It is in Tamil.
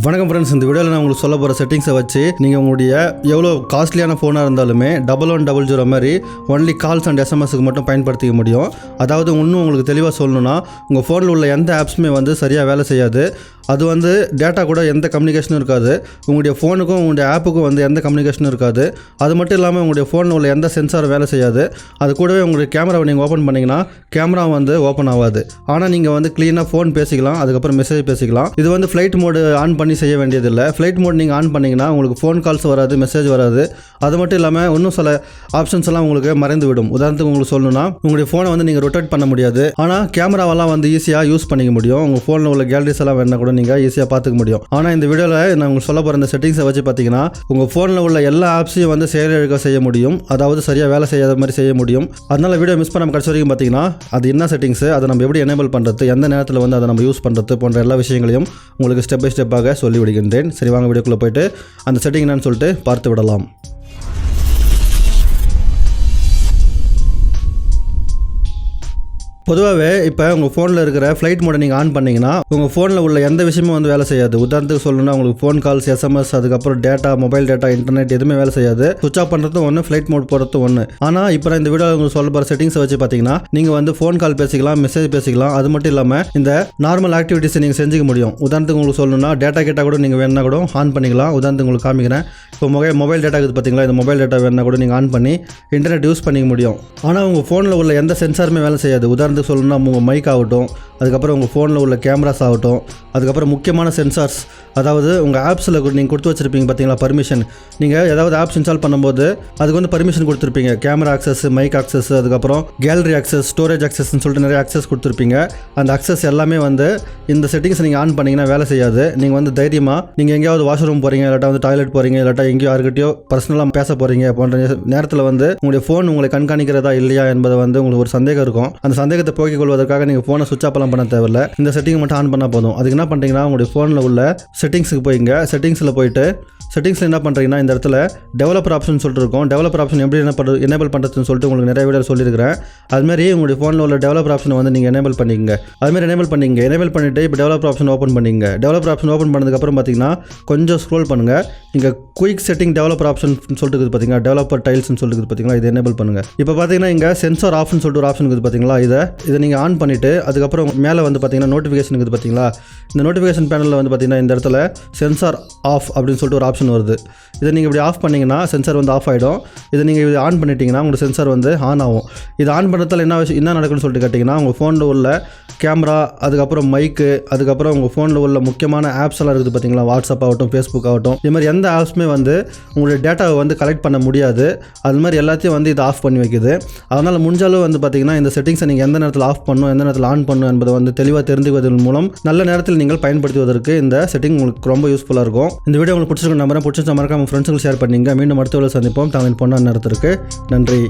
வணக்கம் ஃப்ரெண்ட்ஸ், இந்த வீடியோவில் நான் உங்களுக்கு சொல்ல போகிற செட்டிங்ஸை வச்சு நீங்கள் உங்களுடைய எவ்வளோ காஸ்ட்லியான ஃபோனாக இருந்தாலுமே 1100 மாதிரி ஒன்லி கால்ஸ் அண்ட் எஸ்எம்எஸ்க்கு மட்டும் பயன்படுத்திக்க முடியும். அதாவது இன்னும் உங்களுக்கு தெளிவாக சொல்லணும்னா உங்கள் ஃபோனில் உள்ள எந்த ஆப்ஸுமே சரியாக வேலை செய்யாது. அது டேட்டா கூட எந்த கம்யூனிகேஷனும் இருக்காது. உங்களுடைய ஃபோனுக்கும் உங்களுடைய ஆப்புக்கும் எந்த கம்யூனிகேஷனும் இருக்காது. அது மட்டும் இல்லாமல் உங்களுடைய ஃபோனில் உள்ள எந்த சென்சாரும் வேலை செய்யாது. அது கூடவே உங்களுடைய கேமராவை நீங்கள் ஓப்பன் பண்ணிங்கன்னா கேமரா ஓப்பன் ஆகாது. ஆனால் நீங்கள் க்ளீனாக ஃபோன் பேசிக்கலாம், அதுக்கப்புறம் மெசேஜ் பேசிக்கலாம். இது ஃப்ளைட் மோடு ஆன் பண்ணி செய்ய வேண்டியதில்லை. ஃப்ளைட் மோட் நீங்கள் ஆன் பண்ணிங்கன்னா உங்களுக்கு ஃபோன் கால்ஸ் வராது, மெசேஜ் வராது. அது மட்டும் இல்லாமல் இன்னும் சில ஆப்ஷன்ஸ் எல்லாம் உங்களுக்கு மறைந்து விடும். உதாரணத்துக்கு உங்களுக்கு சொல்லணும்னா உங்களுடைய ஃபோனை நீங்கள் ரொட்டேட் பண்ண முடியாது. ஆனால் கேமராவெல்லாம் ஈஸியாக யூஸ் பண்ணிக்க முடியும். உங்கள் ஃபோனில் உள்ள கேலரிஸ் எல்லாம் வேணா கூட நீங்கள் ஈஸியாக பார்த்துக்க முடியும். ஆனால் இந்த வீடியோவில் நான் உங்களுக்கு சொல்ல போகிற இந்த செட்டிங்ஸை வச்சு பார்த்தீங்கன்னா உங்கள் ஃபோனில் உள்ள எல்லா ஆப்ஸையும் செயலிழக்க செய்ய முடியும். அதாவது சரியாக வேலை செய்யாத மாதிரி செய்ய முடியும். அதனால் வீடியோ மிஸ் பண்ணாமல் கடைசி வரைக்கும் பார்த்தீங்கன்னா அது என்ன செட்டிங்ஸு, அதை நம்ம எப்படி எனேபிள் பண்ணுறது, எந்த நேரத்தில் அதை நம்ம யூஸ் பண்ணுறது போன்ற எல்லா விஷயங்களையும் உங்களுக்கு ஸ்டெப் பை ஸ்டெப்பாக சொல்லி விடுகின்றேன். சரி, வாங்க வீடியோக்குள்ளே போயிட்டு அந்த செட்டிங் என்னன்னு சொல்லிட்டு பார்த்து விடலாம். பொதுவாகவே இப்போ உங்கள் ஃபோனில் இருக்கிற ஃப்ளைட் மோடை நீங்கள் ஆன் பண்ணிங்கன்னா உங்கள் ஃபோனில் உள்ள எந்த விஷயமும் வேலை செய்யாது. உதாரணத்துக்கு சொல்லணும்னா உங்களுக்கு ஃபோன் கால்ஸ், எஸ்எம்எஸ், அதுக்கப்புறம் டேட்டா, மொபைல் டேட்டா, இன்டர்நெட் எதுவுமே வேலை செய்யாது. சுவிச் ஆஃப் பண்ணுறதும் ஒன்று, ஃப்ளைட் மோட் போகிறதும் ஒன்று. ஆனால் இப்போ இந்த வீடியோவில் உங்களுக்கு சொல்ல போகிற செட்டிங்ஸை வச்சு பார்த்தீங்கன்னா நீங்கள் ஃபோன் கால் பேசிக்கலாம், மெசேஜ் பேசிக்கலாம். அது மட்டும் இல்லாமல் இந்த நார்மல் ஆக்டிவிட்டிஸை நீங்கள் செஞ்சுக்க முடியும். உதாரணத்துக்கு உங்களுக்கு சொல்லணும்னா டேட்டா கேட்டால் கூட நீங்கள் வேணா கூட ஆன் பண்ணிக்கலாம். உதாரணத்துக்கு உங்களுக்கு காமிக்கிறேன். இப்போ மொபைல் டேட்டா இருக்குது பார்த்தீங்களா, இந்த மொபைல் டேட்டா வேணா கூட நீங்கள் ஆன் பண்ணி இன்டர்நெட் யூஸ் பண்ணிக்க முடியும். ஆனால் உங்கள் ஃபோனில் உள்ள எந்த சென்சாருமே வேலை செய்யாது. உதாரணத்துக்கு சொல்லணும்னா உங்கள் மைக் ஆகட்டும், அதுக்கப்புறம் உங்கள் ஃபோனில் உள்ள கேமராஸ் ஆகட்டும், அதுக்கப்புறம் முக்கியமான சென்சார்ஸ், அதாவது உங்கள் ஆப்ஸில் நீங்கள் கொடுத்து வச்சுருப்பீங்க பார்த்தீங்களா பர்மிஷன். நீங்கள் ஏதாவது ஆப்ஸ் இன்ஸ்டால் பண்ணும்போது அதுக்கு பர்மிஷன் கொடுத்துருப்பீங்க. கேமரா ஆக்சஸ், மைக் ஆக்சஸ், அதுக்கப்புறம் கேலரி ஆக்சஸ், ஸ்டோரேஜ் ஆக்சஸ்ன்னு சொல்லிட்டு நிறைய ஆக்சஸ் கொடுத்துருப்பீங்க. அந்த ஆக்சஸ் எல்லாமே இந்த செட்டிங்ஸ் நீங்கள் ஆன் பண்ணிங்கன்னா வேலை செய்யாது. நீங்கள் தைரியமாக நீங்கள் எங்கேயாவது வாஷ்ரூம் போகிறீங்க, இல்லாட்டா டாய்லெட் போகிறீங்க, இல்லாட்டா எங்கேயோ யாருக்கிட்டையோ பர்சனலாக பேச போகிறீங்க போன்ற நேரத்தில் உங்களுடைய ஃபோன் உங்களை கண்காணிக்கிறதா இல்லையா என்பதை உங்களுக்கு ஒரு சந்தேகம் இருக்கும். அந்த சந்தேகத்தை போக்கிக் கொள்வதற்காக நீங்கள் ஃபோனை சுவிட்ச் ஆஃப் பண்ண தேவையில்லை. இந்த செட்டிங் மட்டும் ஆன் பண்ணால் போதும். அதுக்கு என்ன பண்ணுறீங்கன்னா உங்களுடைய ஃபோனில் உள்ள செட்டிங்ஸுக்கு போய்ங்க. செட்டிங்ஸில் போயிட்டு செட்டிங்ஸில் என்ன பண்ணுறீங்கன்னா இந்த இடத்துல டெவலப்பர் ஆப்ஷன் சொல்லிட்டு இருக்கும். டெவலப்பர் ஆப்ஷன் எப்படி எனேபிள் பண்ணுறதுன்னு சொல்லிட்டு உங்களுக்கு நிறைய வீடியோ சொல்லியிருக்கிறேன். அதுமாதிரி உங்களுடைய ஃபோனில் உள்ள டெவலப்பர் ஆப்ஷனை நீங்கள் எனேபிள் பண்ணிக்கங்க. அதுமாதிரி எனேபிள் பண்ணிவிட்டு இப்போ டெவலப்பர் ஆப்ஷன் ஓப்பன் பண்ணிங்க. டெவலப்பர் ஆப்ஷன் ஓப்பன் பண்ணதுக்கப்புறம் பார்த்தீங்கன்னா கொஞ்சம் ஸ்க்ரோல் பண்ணுங்கள். இங்கே குயிக் செட்டிங் டெவலப்பர் ஆப்ஷன் சொல்லிட்டு இருக்குது பார்த்தீங்கன்னா, டெவலப்பர் டைல்ஸ்னு சொல்லிட்டு பார்த்தீங்களா, இதை எனேபிள் பண்ணுங்கள். இப்போ பார்த்தீங்கன்னா இங்கே சென்சார் ஆஃப்னு சொல்லிட்டு ஒரு ஆப்ஷன் இருக்குது பார்த்தீங்களா, இதை நீங்கள் ஆன் பண்ணிவிட்டு அதுக்கப்புறம் மேலே பார்த்தீங்கன்னா நோட்டிஃபிகேஷன் இருக்குது பார்த்தீங்களா. இந்த நோட்டிஃபிகேஷன் பேனலில் பார்த்தீங்கன்னா இந்த இடத்துல சென்சார் ஆஃப் அப்படின்னு சொல்லிட்டு ஒரு ஆப்ஷன் வருது. இதை நீங்கள் இப்படி ஆஃப் பண்ணிங்கன்னா சென்சார் ஆஃப் ஆகிடும். இதை நீங்கள் இது ஆன் பண்ணிட்டீங்கன்னா உங்கள் சென்சார் ஆன் ஆகும். இது ஆன் பண்ணுறதால என்ன நடக்குன்னு சொல்லிட்டு கேட்டிங்கன்னா உங்கள் ஃபோனில் உள்ள கேமரா, அதுக்கப்புறம் மைக்கு, அதுக்கப்புறம் உங்கள் ஃபோனில் உள்ள முக்கியமான ஆப்ஸ் எல்லாம் இருக்குது பார்த்தீங்களா, வாட்ஸ்அப் ஆகட்டும், ஃபேஸ்புக் ஆகட்டும், இது மாதிரி எந்த ஆப்ஸுமே உங்களுடைய டேட்டாவை கலெக்ட் பண்ண முடியாது. அது மாதிரி எல்லாத்தையும் இது ஆஃப் பண்ணி வைக்குது. அதனால் முடிஞ்சாலும் பார்த்தீங்கன்னா இந்த செட்டிங்ஸை நீங்கள் எந்த நேரத்தில் ஆஃப் பண்ணணும், எந்த நேரத்தில் ஆன் பண்ணணும் என்பதை தெளிவாக தெரிஞ்சுக்குவதன் மூலம் நல்ல நேரத்தில் நீங்கள் பயன்படுத்துவதற்கு இந்த செட்டிங் உங்களுக்கு ரொம்ப யூஸ்ஃபுல்லாக இருக்கும். இந்த வீடியோ உங்களுக்கு பிடிச்சிருக்க நம்பரை பிடிச்சிருந்தா மறக்காம ஃப்ரெண்ட்ஸுக்கு ஷேர் பண்ணிங்க. மீண்டும் அடுத்த வீடியோவில் சந்திப்போம். தமிழ் பொண்ணா நேரத்திற்கு நன்றி.